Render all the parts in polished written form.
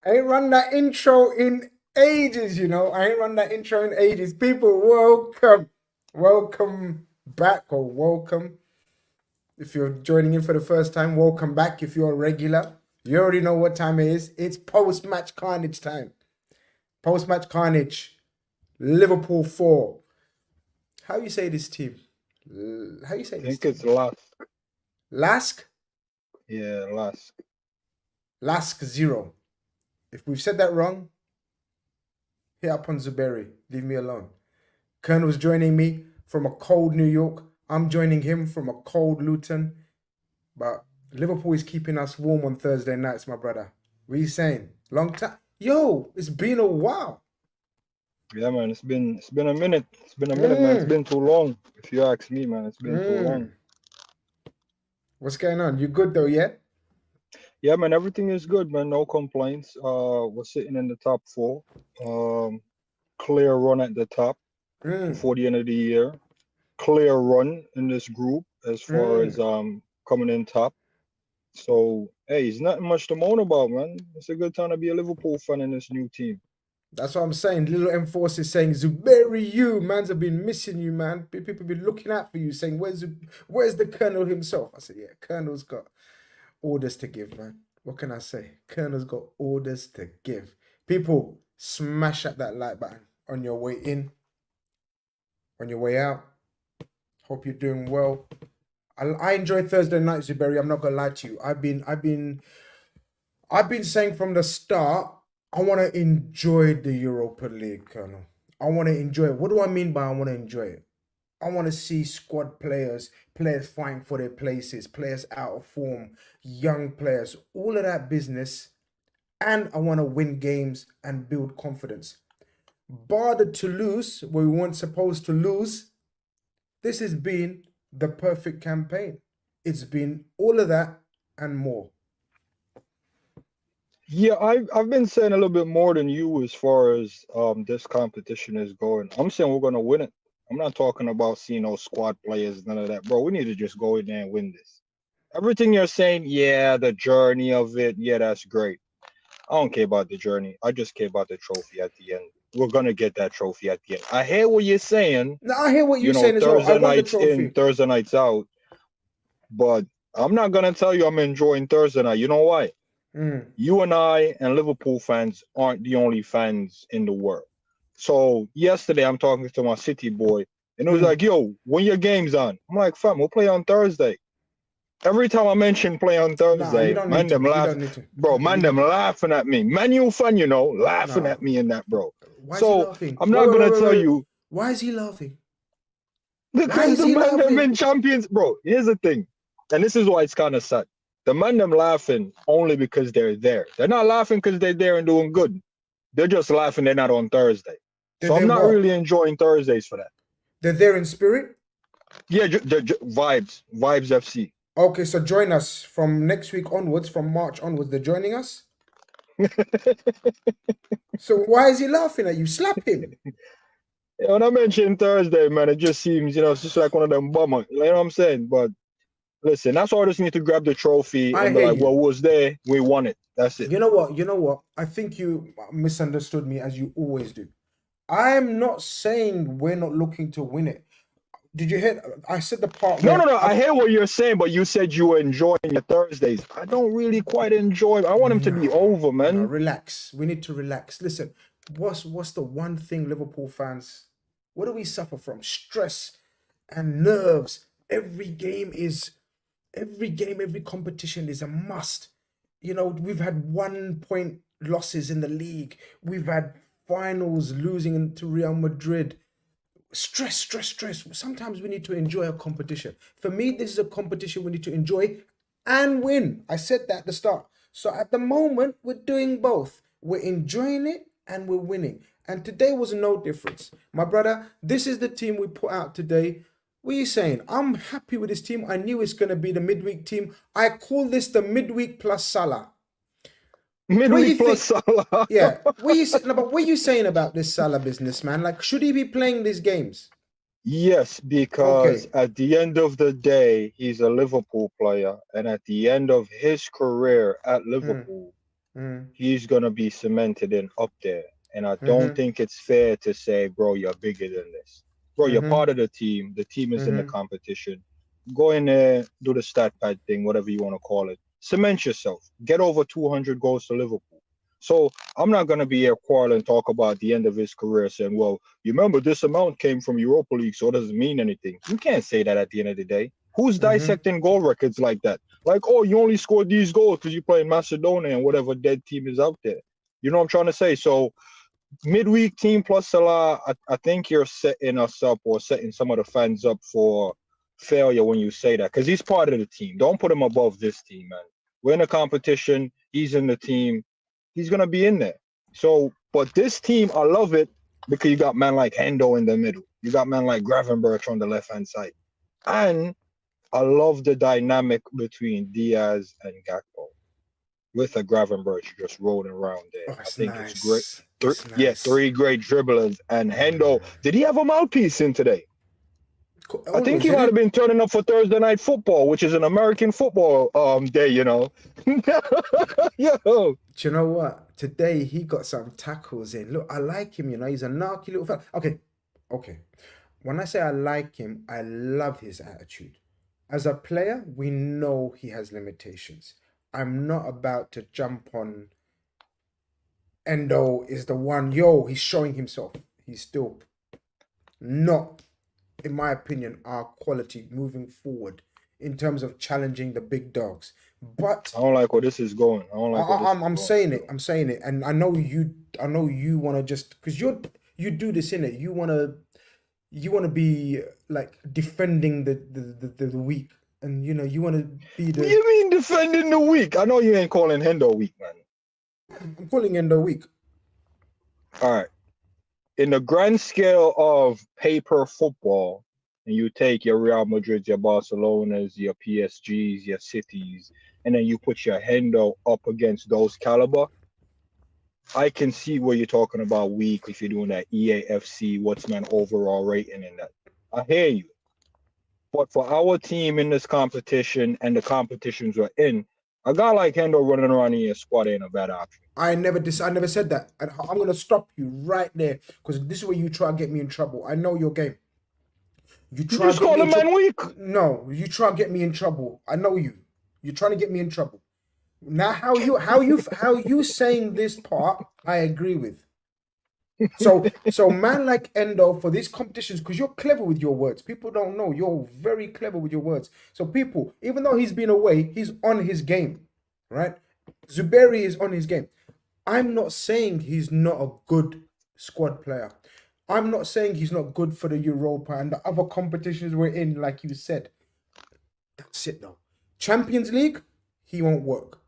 I ain't run that intro in ages, you know. I ain't run that intro in ages. People, welcome. Welcome back or welcome. If you're joining in for the first time, welcome back. If you're a regular, you already know what time it is. It's post-match carnage time. Post-match carnage. Liverpool 4. How you say this team? How you say I this think it's team? LASK. LASK? Yeah, LASK. LASK 0. If we've said that wrong, hit up on Zuberi. Leave me alone. Colonel's joining me from a cold New York. I'm joining him from a cold Luton. But Liverpool is keeping us warm on Thursday nights, my brother. What are you saying? Long time? Yo, it's been a while. Yeah, man. It's been a minute. It's been a minute, man. It's Mm, been too long. If you ask me, man, it's been too long. mm. What's going on? You good though, yeah? Yeah, man. Everything is good, man. No complaints. We're sitting in the top four. Um, Clear run at the top Mm, before the end of the year. Clear run in this group as far as mm. coming in top. So hey, it's nothing much to moan about, man. It's a good time to be a Liverpool fan in this new team. That's what I'm saying. Little emphasis saying, Zuberi, you, mans have been missing you, man. People been looking out for you, saying, where's the Colonel himself? I said, yeah, Colonel's got orders to give, man. What can I say? Colonel's got orders to give. People, smash at that like button on your way in, on your way out. Hope you're doing well. I enjoy Thursday night, Zuberi. I'm not gonna lie to you. I've been saying from the start, I want to enjoy the Europa League, Colonel. I want to enjoy it. What do I mean by I want to enjoy it? I want to see squad players fighting for their places, players out of form, young players, all of that business. And I want to win games and build confidence. Bar the Toulouse, where we weren't supposed to lose, this has been the perfect campaign. It's been all of that and more. Yeah, I've been saying a little bit more than you as far as this competition is going. I'm saying we're gonna win it. I'm not talking about seeing those squad players, none of that, bro. We need to just go in there and win this. Everything you're saying, yeah, the journey of it, yeah, that's great. I don't care about the journey. I just care about the trophy at the end. We're gonna get that trophy at the end. I hear what you're saying. Now, I hear what You you're know, saying as well. I Thursday want the nights in, trophy. Thursday nights out. But I'm not gonna tell you I'm enjoying Thursday night. You know why? Mm, You and I and Liverpool fans aren't the only fans in the world. So yesterday I'm talking to my city boy, and it was mm. like, "Yo, when your game's on?" I'm like, "Fam, we'll play on Thursday." Every time I mention play on Nah, you Thursday, don't need man, them to. You laugh, don't need to. bro. Man, them laughing at me. Man, you fan, laughing Nah. at me in that, bro. Why is he So laughing? I'm Wait, not wait, wait, gonna wait, tell wait. you Why is he laughing? Why because is the he man them laughing? in champions, bro. Here's the thing, and this is why it's kind of sad. The man them laughing only because they're there. They're not laughing because they're there and doing good. They're just laughing they're not on Thursday. They're So I'm there not what? really enjoying Thursdays for that. They're there in spirit? Yeah, vibes FC. Okay, so join us from next week onwards, from March onwards. They're joining us. So why is he laughing at you? Slap him. When I mention Thursday, man, it just seems, it's just like one of them bummer. You know what I'm saying? But listen, that's all I just need to grab the trophy I and be hear like, well, you. who was there? We won it. That's it. You know what? You know what? I think you misunderstood me as you always do. I'm not saying we're not looking to win it. Did you hear? I said the part No, no, where no. I hear what you're saying, but you said you were enjoying your Thursdays. I don't really quite enjoy. I want them to be no, over, no, man. relax. We need to relax. Listen, what's the one thing Liverpool fans? What do we suffer from? Stress and nerves. Every competition is a must. You know, we've had 1 point losses in the league. We've had finals losing to Real Madrid. Stress, stress, stress. Sometimes we need to enjoy a competition. For me, this is a competition we need to enjoy and win. I said that at the start. So at the moment, we're doing both. We're enjoying it and we're winning. And today was no difference. My brother, this is the team we put out today. What are you saying? I'm happy with this team. I knew it's going to be the midweek team. I call this the midweek plus Salah. What do you Midweek plus think? Salah. Yeah. No, but what are you saying about this Salah business, man? Like, should he be playing these games? Yes, because Okay. at the end of the day, he's a Liverpool player, and at the end of his career at Mm, Liverpool, Mm, he's gonna be cemented in up there. And I don't mm-hmm. think it's fair to say, bro, you're bigger than this. Bro, you're Mm-hmm. part of the team. The team is in the Mm-hmm. competition. Go in there, do the stat pad thing, whatever you want to call it. Cement yourself. Get over 200 goals to Liverpool. So I'm not gonna be here quarreling, talk about the end of his career, saying, well, you remember this amount came from Europa League, so it doesn't mean anything. You can't say that at the end of the day. Who's Mm-hmm. dissecting goal records like that? Like, oh, you only scored these goals because you play in Macedonia and whatever dead team is out there. You know what I'm trying to say? So midweek team plus Salah, I think you're setting us up or setting some of the fans up for failure when you say that because he's part of the team. Don't put him above this team, man. We're in a competition. He's in the team. He's gonna be in there. So, but this team, I love it because you got man like Hendo in the middle. You got man like Gravenberch on the left hand side, and I love the dynamic between Diaz and Gakpo with a Gravenberch just rolling around there. Oh, I it's think it's great. nice. It's Yeah, nice. three great dribblers. And Hendo, Yeah. did he have a mouthpiece in today? I think Always, he he might have did. been turning up for Thursday night football, which is an American football day, you know. Yo. Do you know what? Today he got some tackles in. Look, I like him, you know. He's a narky little fella. Okay, okay. When I say I like him, I love his attitude. As a player, we know he has limitations. I'm not about to jump on Endo is the one. Yo, he's showing himself. He's still not, in my opinion, our quality moving forward in terms of challenging the big dogs. But I don't like where this is going. I don't like where this is I'm going saying it. still. I'm saying it, and I know you want to just because you do this in it. You want to be like defending the weak, and you know you want to be What do the. you mean defending the weak? I know you ain't calling Hendo weak, man. I'm calling Endo weak. All right. In the grand scale of paper football, and you take your Real Madrids, your Barcelonas, your PSGs, your Cities, and then you put your Hendo up against those caliber, I can see where you're talking about weak if you're doing that EAFC, what's man overall rating in that. I hear you. But for our team in this competition and the competitions we're in, a guy like Hendo running around in your squad ain't a bad option. I never said that. And I'm gonna stop you right there because this is where you try and get me in trouble. I know your game. You You try and just get call me a in trouble. man weak. No, you try and get me in trouble. I know you. You're trying to get me in trouble. Now, how you saying this part, I agree with. So man like Endo for these competitions, because you're clever with your words. People don't know you're very clever with your words. So people, even though he's been away, he's on his game, right? Zuberi is on his game. I'm not saying he's not a good squad player. I'm not saying he's not good for the Europa and the other competitions we're in, like you said. That's it though. Champions League, he won't work.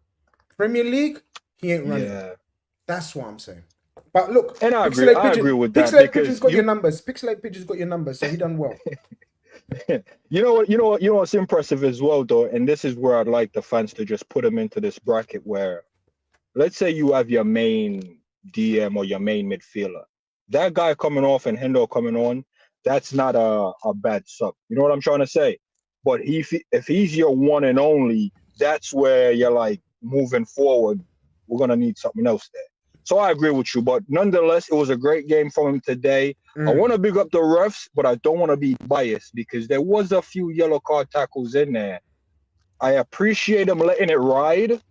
Premier League, he ain't running. Yeah. That's what I'm saying. But look, And I agree with that Pixelate Pigeon's because got your numbers. Pixelate Pigeon's got your numbers, so he done well. you know what's impressive as well though, and this is where I'd like the fans to just put him into this bracket where let's say you have your main DM or your main midfielder. That guy coming off and Hendo coming on, that's not a bad sub. You know what I'm trying to say? But if he's your one and only, that's where you're like moving forward. We're gonna need something else there. So I agree with you, but nonetheless, it was a great game from him today. I want to big up the refs, but I don't want to be biased because there was a few yellow card tackles in there. I appreciate him letting it ride,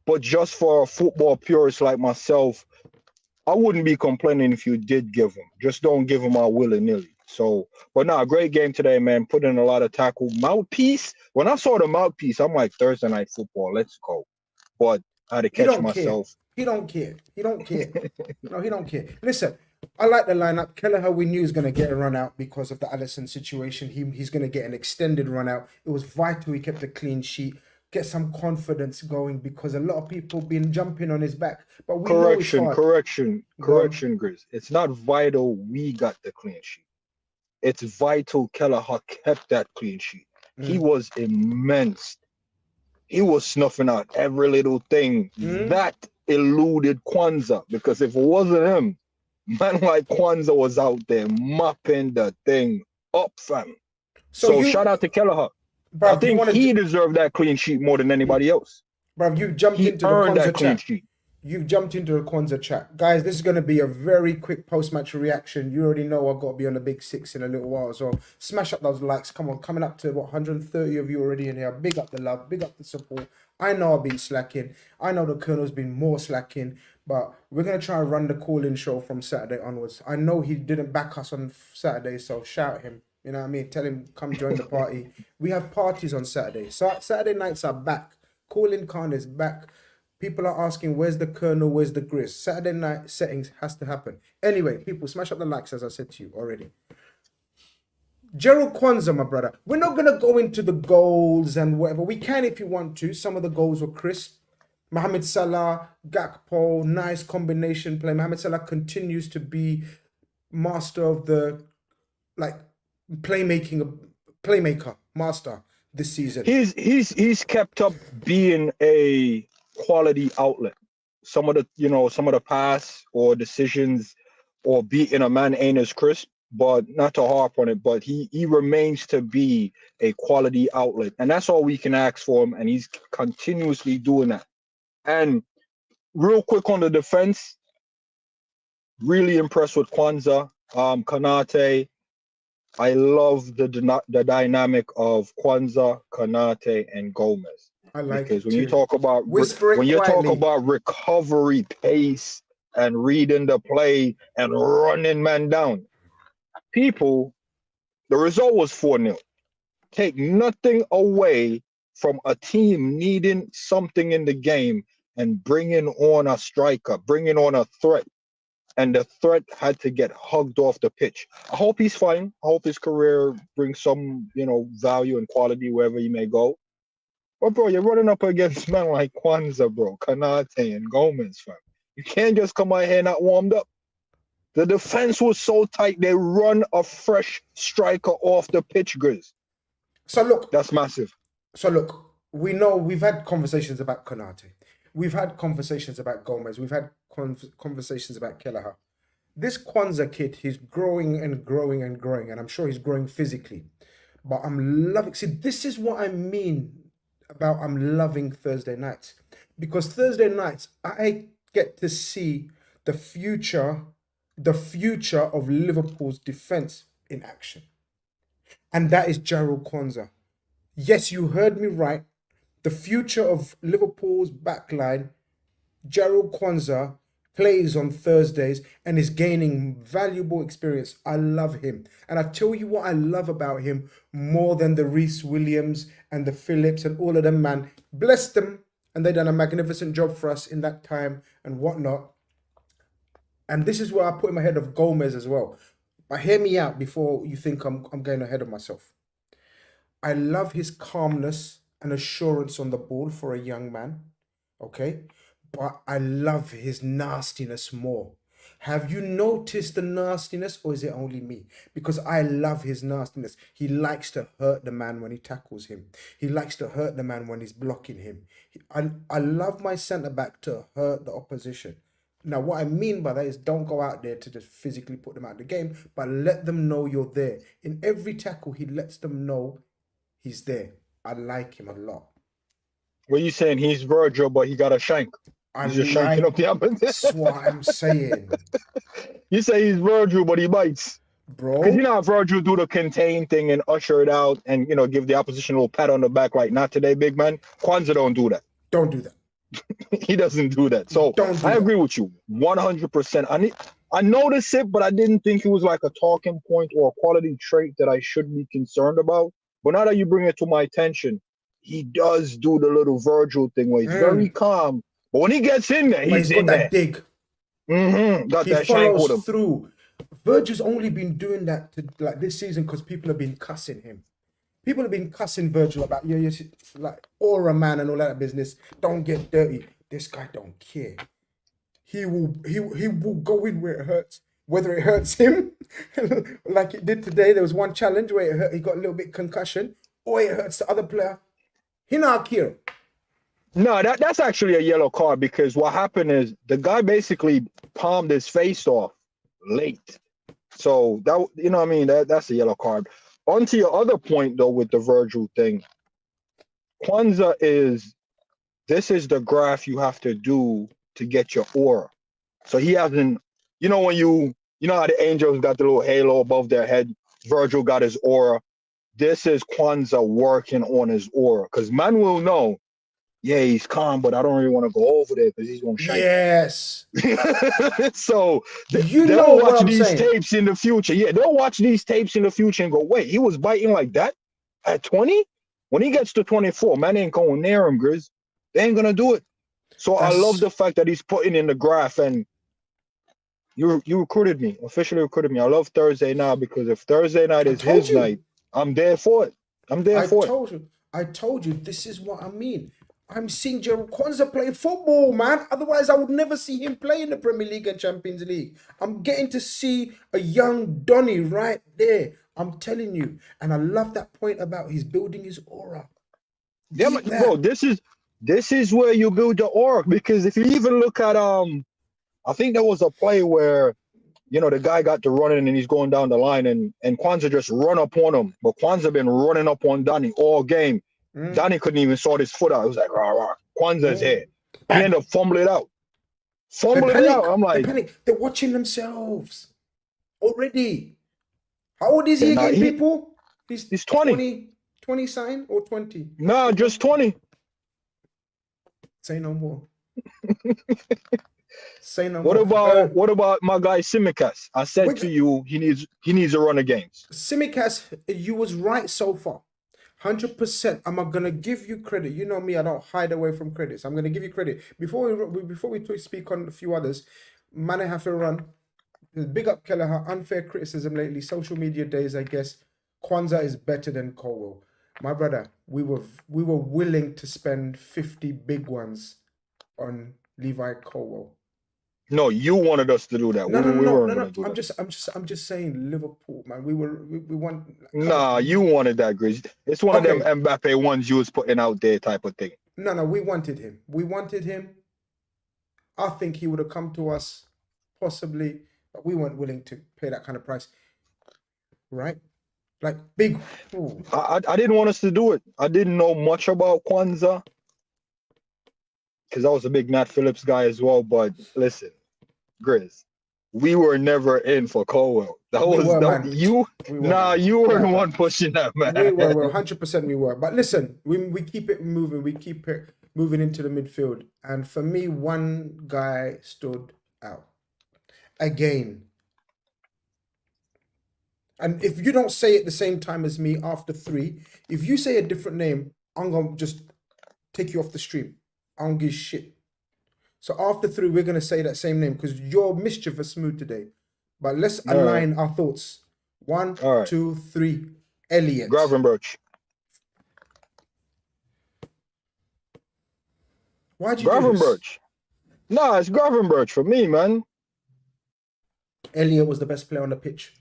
but just for a football purist like myself, I wouldn't be complaining if you did give him. Just don't give him out willy-nilly. So, but no, great game today, man. Put in a lot of tackle. Mouthpiece. When I saw the mouthpiece, I'm like, Thursday night football, let's go. But I had to He catch don't care. myself. He don't care. He don't care. No, he don't care. Listen, I like the lineup. Kelleher, we knew he was going to get a run out because of the Allison situation. He's going to get an extended run out. It was vital he kept a clean sheet, get some confidence going because a lot of people been jumping on his back. But we know it's hard. Correction, Go on. Grizz. It's not vital we got the clean sheet. It's vital Kelleher kept that clean sheet. He was immense. He was snuffing out every little thing. That eluded Kwanzaa because if it wasn't him, man like Kwanzaa was out there mopping the thing up, fam. So shout out to Kelleher. I bruv, you think want he to, deserved that clean sheet more than anybody else. Bruv, you jumped He into the earned Kwanzaa that clean chat. sheet. You've jumped into the Kwanzaa chat. Guys, this is going to be a very quick post-match reaction. You already know I've got to be on the big six in a little while. So smash up those likes. Come on, coming up to, what, 130 of you already in here. Big up the love. Big up the support. I know I've been slacking. I know the Colonel's been more slacking. But we're going to try and run the call-in show from Saturday onwards. I know he didn't back us on Saturday, so shout him. You know what I mean? Tell him, come join the party. We have parties on Saturday. So Saturday nights are back. Call-in Khan is back. People are asking, where's the Colonel, where's the Grizz? Saturday night settings has to happen. Anyway, people, smash up the likes, as I said to you already. Gerald Kwanzaa, my brother. We're not going to go into the goals and whatever. We can if you want to. Some of the goals were crisp. Mohamed Salah, Gakpo, nice combination play. Mohamed Salah continues to be master of the, like, playmaker, master this season. He's kept up being a quality outlet. Some of the pass or decisions or beating a man ain't as crisp, but not to harp on it, but he remains to be a quality outlet. And that's all we can ask for him. And he's continuously doing that. And real quick on the defense, really impressed with Kwanzaa, Konate. I love the dynamic of Kwanzaa, Konate, and Gomez. I like because it when too. you talk about Whisper it when you talk quietly. about recovery pace and reading the play and running man down, people, the result was 4-0. Take nothing away from a team needing something in the game and bringing on a striker, bringing on a threat. And the threat had to get hugged off the pitch. I hope he's fine. I hope his career brings some, value and quality wherever he may go. But bro, you're running up against men like Kwanzaa, bro, Konate and Gomez, fam. You can't just come out here not warmed up. The defense was so tight, they run a fresh striker off the pitch, Grizz. So look, That's massive. So look, we know we've had conversations about Konate. We've had conversations about Gomez. We've had conversations about Kelleher. This Kwanzaa kid, he's growing and growing and growing, and I'm sure he's growing physically. But I'm loving. See, this is what I mean about I'm loving Thursday nights, because Thursday nights I get to see the future of Liverpool's defense in action, and that is Gerald Kwanzaa. Yes, you heard me right. The future of Liverpool's backline, Gerald Kwanzaa, plays on Thursdays and is gaining valuable experience. I love him. And I tell you what I love about him more than the Reece Williams and the Phillips and all of them, man. Bless them. And they done a magnificent job for us in that time and whatnot. And this is where I put him ahead of Gomez as well. But hear me out before you think I'm going ahead of myself. I love his calmness and assurance on the ball for a young man, okay? But I love his nastiness more. Have you noticed the nastiness, or is it only me? Because I love his nastiness. He likes to hurt the man when he tackles him. He likes to hurt the man when he's blocking him. I love my centre-back to hurt the opposition. Now, what I mean by that is don't go out there to just physically put them out of the game, but let them know you're there. In every tackle, he lets them know he's there. I like him a lot. What are you saying? He's Virgil, but he got a shank. He's just shanking up the opposite. That's what I'm saying. You say he's Virgil, but he bites. Bro. Because you know how Virgil do the contain thing and usher it out and, give the opposition a little pat on the back like, not today, big man. Kwanzaa don't do that. Don't do that. He doesn't do that. So I agree with you 100%. I noticed it, but I didn't think it was like a talking point or a quality trait that I should be concerned about. But now that you bring it to my attention, he does do the little Virgil thing where he's very calm. But when he gets in there, he's got in that there. dig. Got He that shank with him. follows through. Virgil's only been doing that like this season because people have been cussing him. People have been cussing Virgil about you're like aura man and all that business. Don't get dirty. This guy don't care. He will go in where it hurts. Whether it hurts him, like it did today. There was one challenge where it hurt, he got a little bit concussion, or it hurts the other player. He not care. No, that's actually a yellow card because what happened is the guy basically palmed his face off late. So that that's a yellow card. On to your other point though with the Virgil thing. Kwanzaa is this is the graph you have to do to get your aura. So he hasn't, you know, you know how the angels got the little halo above their head, Virgil got his aura. This is Kwanzaa working on his aura, because man will know, yeah, he's calm, but I don't really want to go over there because he's gonna shite. Yes. So You know they'll what watch I'm these saying. tapes in the future. Yeah, they'll watch these tapes in the future and go, wait, he was biting like that at 20? When he gets to 24, man ain't going near him, Grizz. They ain't gonna do it. So I love That's the fact that he's putting in the graph, and you recruited me, officially recruited me. I love Thursday now, because if Thursday night I is told his you. night, I'm there for it. I'm there I for it. told you. I told you this is what I mean. I'm seeing Gerald Kwanzaa play football, man. Otherwise, I would never see him play in the Premier League and Champions League. I'm getting to see a young Donny right there. I'm telling you. And I love that point about he's building his aura. Yeah, Keep bro, that. this is where you build the aura, because if you even look at I think there was a play where, you know, the guy got to running and he's going down the line, and Kwanzaa just run up on him. But Kwanzaa been running up on Danny all game. Mm, Danny couldn't even sort his foot out. It was like, rah, rah. Kwanzaa's mm. here. He Bang. ended up fumbling it out. They Fumbling it panic. out. I'm They like, panic. They're watching themselves already. How old is yeah, he nah, again, people? He's he's 20. 20, 20 sign or 20? Nah, Which just one? 20. Say no more. Say no more. What about my guy Simicas? I said Wait, to you, he needs a run of games. Simicast, you was right so far. 100%. I'm gonna give you credit. You know me, I don't hide away from credits. I'm gonna give you credit. Before we speak on a few others, man, I have to run. Big up Kelleher. Unfair criticism lately. Social media days, I guess. Kwanzaa is better than Colwell. My brother, we were willing to spend 50 big ones on Levi Colwell. No, you wanted us to do that. No, no, We no, weren't no, gonna no. do that. I'm just saying Liverpool, man. We want. Come Nah, on. you wanted that, Grizz. It's one of them Okay. Mbappe ones you was putting out there type of thing. No, no. We wanted him. We wanted him. I think he would have come to us, possibly, but we weren't willing to pay that kind of price, right? Like big. Ooh. I didn't want us to do it. I didn't know much about Kwanzaa, because I was a big Nat Phillips guy as well. But listen, Grizz, we were never in for Colwell. We were, That man. you. We were, Nah, man. you were the Yeah, one pushing that, we man. were 100%. We were. But listen, we keep it moving. We keep it moving into the midfield. And for me, one guy stood out again. And if you don't say it the same time as me after 3, if you say a different name, I'm gonna just take you off the stream. I don't give shit. So after 3, we're gonna say that same name because you're mischievous mood today. But let's All right, align our thoughts. 1, all right. 2, 3. Elliot. Gravenberch. Why'd you do this? Gravenberch. Nah, it's Gravenberch for me, man. Elliot was the best player on the pitch.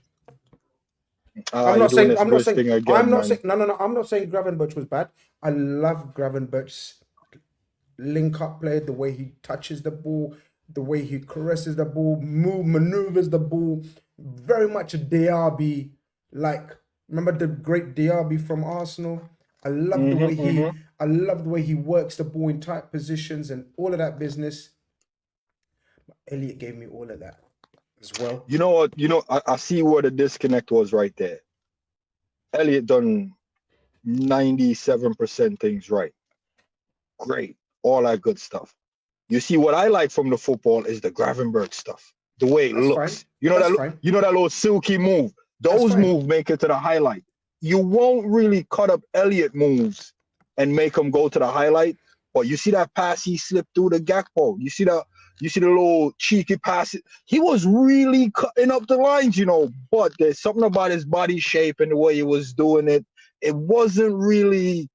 You're doing this I'm not Grizz saying, thing again, man. no, I'm not saying Gravenberch was bad. I love Gravenberch's link up play, the way he touches the ball, the way he caresses the ball, maneuvers the ball. Very much a Diaby, like, remember the great Diaby from Arsenal? I love the way he works the ball in tight positions and all of that business. Elliot gave me all of that as well. You know what? I see where the disconnect was right there. Elliot done 97% things right. Great. All that good stuff. You see, what I like from the football is the Gravenberch stuff. The way it That's looks. fine. That's fine. You know that little silky move. That's Those fine. moves make it to the highlight. You won't really cut up Elliot moves and make them go to the highlight. But you see that pass he slipped through the Gakpo. You see the little cheeky pass. He was really cutting up the lines, but there's something about his body shape and the way he was doing it. It wasn't really,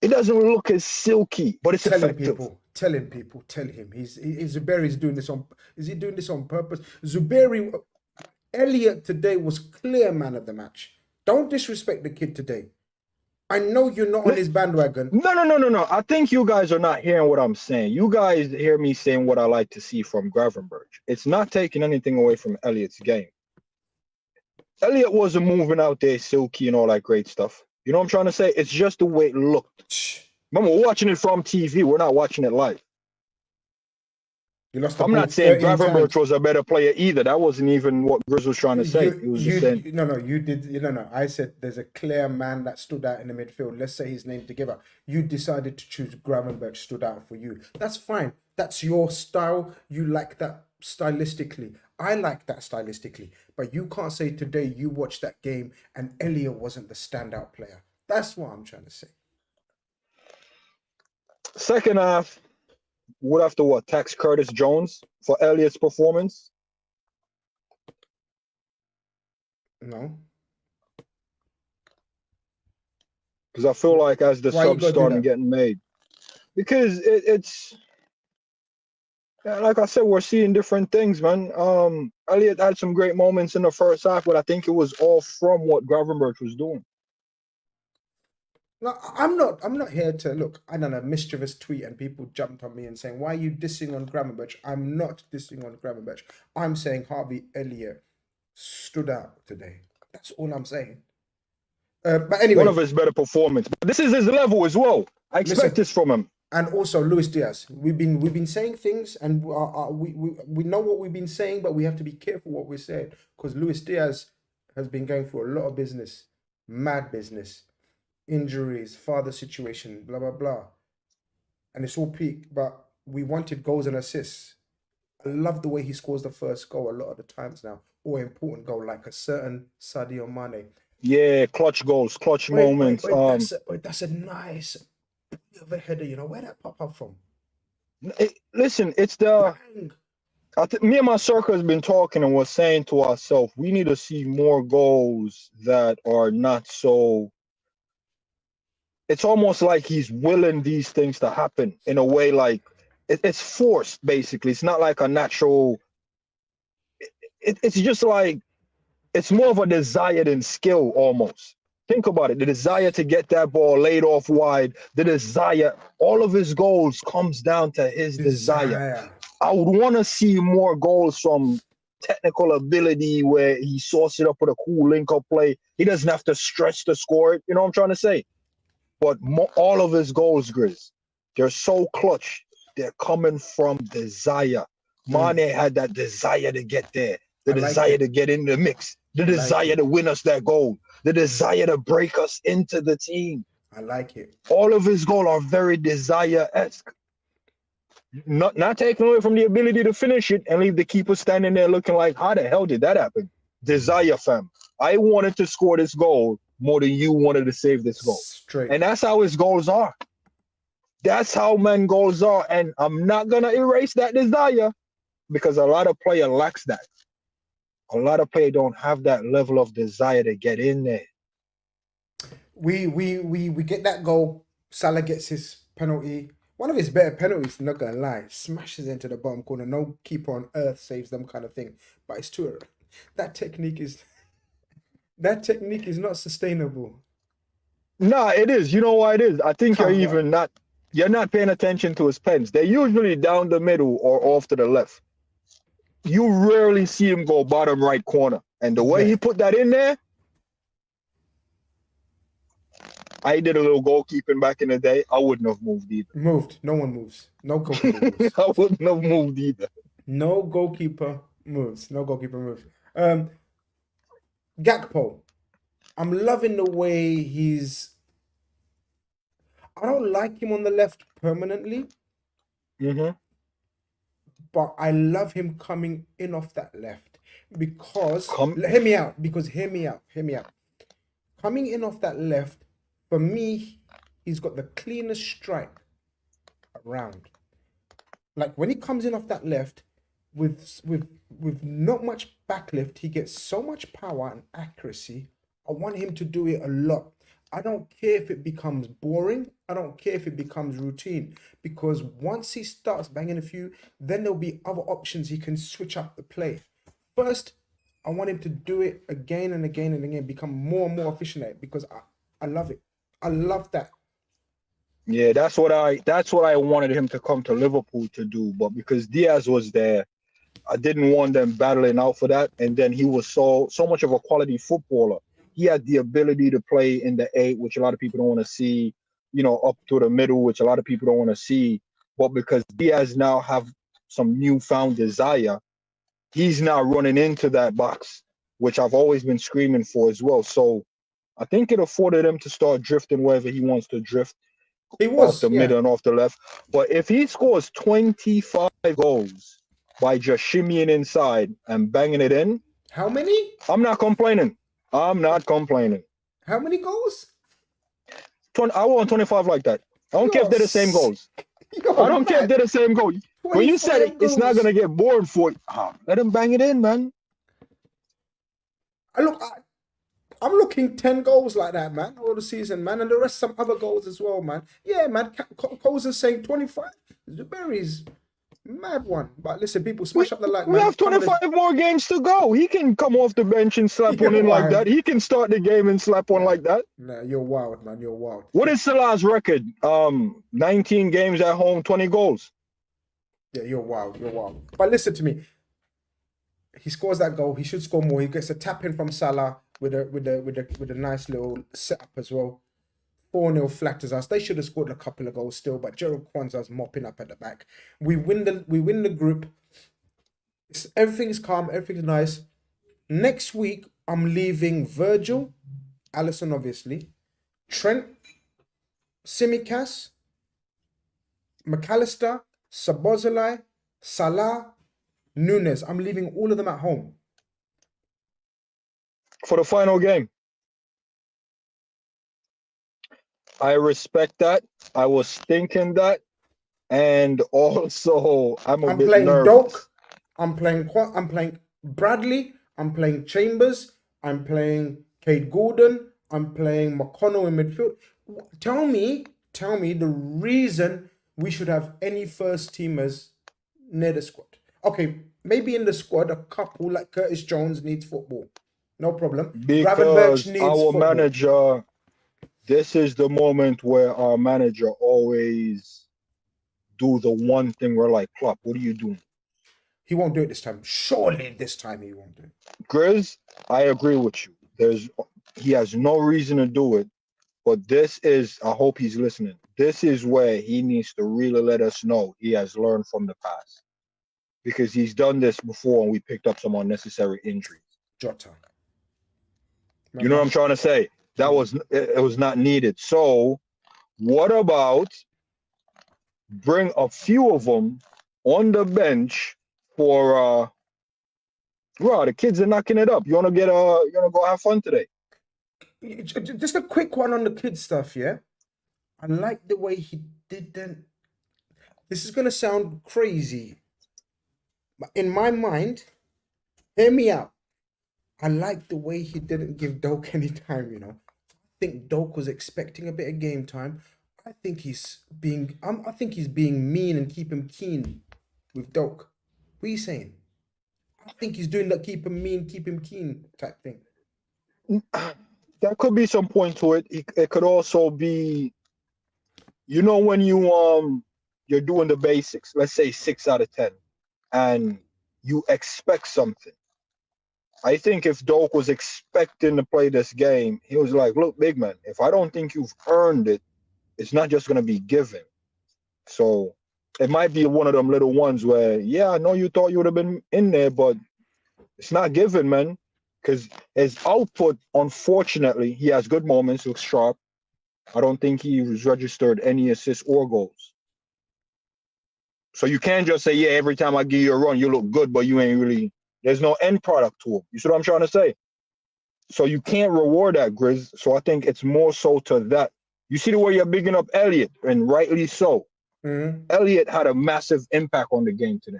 it doesn't look as silky, but it's effective. Tell him. Zuberi's doing this on. Is he doing this on purpose? Zuberi, Elliot today was clear man of the match. Don't disrespect the kid today. I know you're not on his bandwagon. No. I think you guys are not hearing what I'm saying. You guys hear me saying what I like to see from Gravenberch. It's not taking anything away from Elliot's game. Elliot wasn't moving out there silky and all that great stuff. You know what I'm trying to say? It's just the way it looked. Remember, we're watching it from TV. We're not watching it live. You lost the I'm ball not saying 13 Gravenberch times. was a better player either. That wasn't even what Grizz was trying to say. He was just saying. No, you did. No. I said there's a clear man that stood out in the midfield. Let's say his name together. You decided to choose Gravenberch, stood out for you. That's fine. That's your style. You like that stylistically. I like that stylistically. But you can't say today you watched that game and Elliot wasn't the standout player. That's what I'm trying to say. Second half, would have to tax Curtis Jones for Elliott's performance? No. Because I feel like as the Why you subs gotta do starting that? getting made, because it's like I said, we're seeing different things, man. Elliott had some great moments in the first half, but I think it was all from what Gravenberch was doing. No, I'm not here to look. I don't know, mischievous tweet and people jumped on me and saying, "Why are you dissing on Gravenberch?" I'm not dissing on Gravenberch. I'm saying Harvey Elliott stood out today. That's all I'm saying. But anyway, One of his better performances. But this is his level as well. I expect this from him. And also Luis Diaz. We've been saying things, and we know what we've been saying, but we have to be careful what we're saying because Luis Diaz has been going through a lot of business, mad business. Injuries, father situation, blah blah blah, and it's all peak. But we wanted goals and assists. I love the way he scores the first goal a lot of the times now, or important goal like a certain Sadio Mane. Yeah, clutch goals, clutch moments. That's a nice of a header. You know where that pop up from? Listen, it's the. Me and my circle has been talking and was saying to ourselves, we need to see more goals that are not so. It's almost like he's willing these things to happen in a way like it's forced, basically. It's not like a natural. It's just like it's more of a desire than skill almost. Think about it. The desire to get that ball laid off wide, the desire, all of his goals comes down to his desire. I would want to see more goals from technical ability where he sorts it up with a cool link-up play. He doesn't have to stretch to score it. You know what I'm trying to say? But all of his goals, Grizz, they're so clutch. They're coming from desire. Mane had that desire to get there, the desire to get in the mix, the desire to win us that goal, the desire to break us into the team. I like it. All of his goals are very desire-esque. Not taking away from the ability to finish it and leave the keeper standing there looking like, how the hell did that happen? Desire, fam. I wanted to score this goal more than you wanted to save this goal. Straight. And that's how his goals are. That's how men goals are. And I'm not going to erase that desire because a lot of player lacks that. A lot of player don't have that level of desire to get in there. We get that goal. Salah gets his penalty. One of his better penalties, not gonna lie, smashes into the bottom corner. No keeper on earth saves them kind of thing. But it's true. That technique is not sustainable. Nah, it is. You know why it is? I think you're not paying attention to his pens. They're usually down the middle or off to the left. You rarely see him go bottom right corner. And the way he put that in there, I did a little goalkeeping back in the day. I wouldn't have moved either. Moved. No one moves. No goalkeeper moves. I wouldn't have moved either. No goalkeeper moves. No goalkeeper moves. Gakpo. I'm loving the way I don't like him on the left permanently. But I love him coming in off that left because hear me out. Coming in off that left, for me, he's got the cleanest strike around. Like when he comes in off that left with not much backlift, he gets so much power and accuracy. I want him to do it a lot. I don't care if it becomes boring. I don't care if it becomes routine. Because once he starts banging a few, then there'll be other options. He can switch up the play. First, I want him to do it again and again and again, become more and more efficient at it because I love it. I love that. Yeah, that's what I wanted him to come to Liverpool to do. But because Diaz was there, I didn't want them battling out for that. And then he was so much of a quality footballer. He had the ability to play in the 8, which a lot of people don't want to see. up to the middle, which a lot of people don't want to see. But because Diaz now have some newfound desire, he's now running into that box, which I've always been screaming for as well. So I think it afforded him to start drifting wherever he wants to drift, He off was, the yeah. middle and off the left. But if he scores 25 goals by just shimmying inside and banging it in, How many? I'm not complaining. I'm not complaining. How many goals? I want 25 like that. I don't care if they're the same goals. I don't care if they're the same goal. When you said it's not going to get bored for you, let him bang it in, man. I'm looking 10 goals like that, man, all the season, man, and the rest some other goals as well, man. Yeah, man, Coles is saying 25. Zubairi's mad one. But listen, people, smash up the like, man. We have 25 more games to go. He can come off the bench and slap one in like that. He can start the game and slap one like that. Nah, you're wild, man. You're wild. What is Salah's record? 19 games at home, 20 goals. Yeah, you're wild. You're wild. But listen to me. He scores that goal. He should score more. He gets a tap in from Salah with a nice little setup as well. 4-0 flatters us. They should have scored a couple of goals still, but Gerald Kwanzaa's mopping up at the back. We win the group. Everything's calm. Everything's nice. Next week, I'm leaving Virgil, Alisson, obviously, Trent, Tsimikas, McAllister, Sabozalai, Salah, Nunes. I'm leaving all of them at home for the final game. I respect that. I was thinking that, and also I'm playing nervous. Doak. I'm playing Bradley. I'm playing Chambers. I'm playing Cade Gordon. I'm playing McConnell in midfield. Tell me the reason we should have any first teamers near the squad. Okay, maybe in the squad a couple like Curtis Jones needs football. No problem. Because our manager, this is the moment where our manager always do the one thing we're like, Klopp, what are you doing? He won't do it this time. Surely this time he won't do it. Grizz, I agree with you. He has no reason to do it, but this is, I hope he's listening. This is where he needs to really let us know he has learned from the past. Because he's done this before and we picked up some unnecessary injuries. Jota. You know what I'm trying to say? It was not needed. So what about bring a few of them on the bench for the kids are knocking it up. You wanna go have fun today? Just a quick one on the kids stuff, yeah? I like the way he didn't. This is gonna sound crazy. But in my mind, hear me out. I like the way he didn't give Doak any time, you know. I think Doak was expecting a bit of game time. I think he's being mean and keep him keen with Doak. What are you saying? I think he's doing that keep him mean, keep him keen type thing. That could be some point to it. It could also be, when you're doing the basics, let's say 6 out of 10, and you expect something. I think if Doak was expecting to play this game, he was like, look, big man, if I don't think you've earned it, it's not just going to be given. So it might be one of them little ones where, yeah, I know you thought you would have been in there, but it's not given, man. Because his output, unfortunately, he has good moments, looks sharp. I don't think he's registered any assists or goals. So you can't just say, yeah, every time I give you a run, you look good, but you ain't really, there's no end product to him. You see what I'm trying to say? So you can't reward that, Grizz. So I think it's more so to that. You see the way you're bigging up Elliott, and rightly so. Mm-hmm. Elliott had a massive impact on the game today.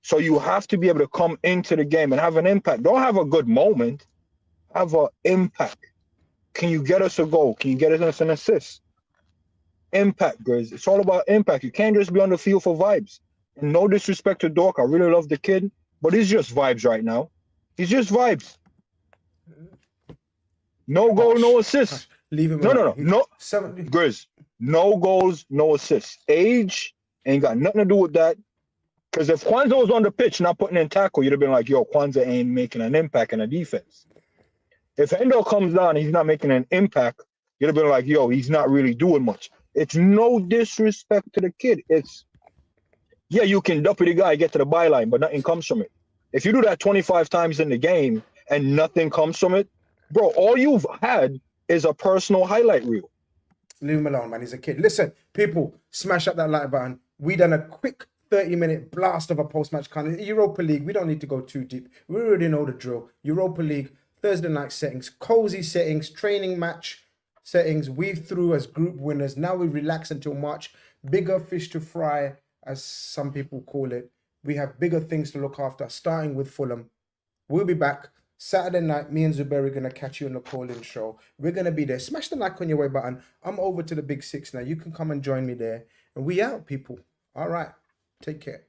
So you have to be able to come into the game and have an impact. Don't have a good moment. Have an impact. Can you get us a goal? Can you get us an assist? Impact, Grizz. It's all about impact. You can't just be on the field for vibes. And no disrespect to Dork. I really love the kid. But he's just vibes right now. He's just vibes. No goal, no assist. Leave him. No. 70. Grizz. No goals, no assists. Age ain't got nothing to do with that. Because if Kwanzaa was on the pitch not putting in tackle, you'd have been like, yo, Kwanzaa ain't making an impact in the defense. If Endo comes down and he's not making an impact, You'd have been like, yo, he's not really doing much. It's no disrespect to the kid. It's, yeah, you can deputy guy, get to the byline, but nothing comes from it. If you do that 25 times in the game and nothing comes from it, bro, all you've had is a personal highlight reel. Leave him alone, man. He's a kid. Listen, people, smash up that like button. We done a quick 30-minute blast of a post-match content. Europa League, we don't need to go too deep. We already know the drill. Europa League, Thursday night settings, cozy settings, training match settings. We through as group winners. Now we relax until March. Bigger fish to fry, as some people call it. We have bigger things to look after, starting with Fulham. We'll be back. Saturday night, me and Zubair are going to catch you on the call-in show. We're going to be there. Smash the like on your way button. I'm over to the Big Six now. You can come and join me there. And we out, people. All right. Take care.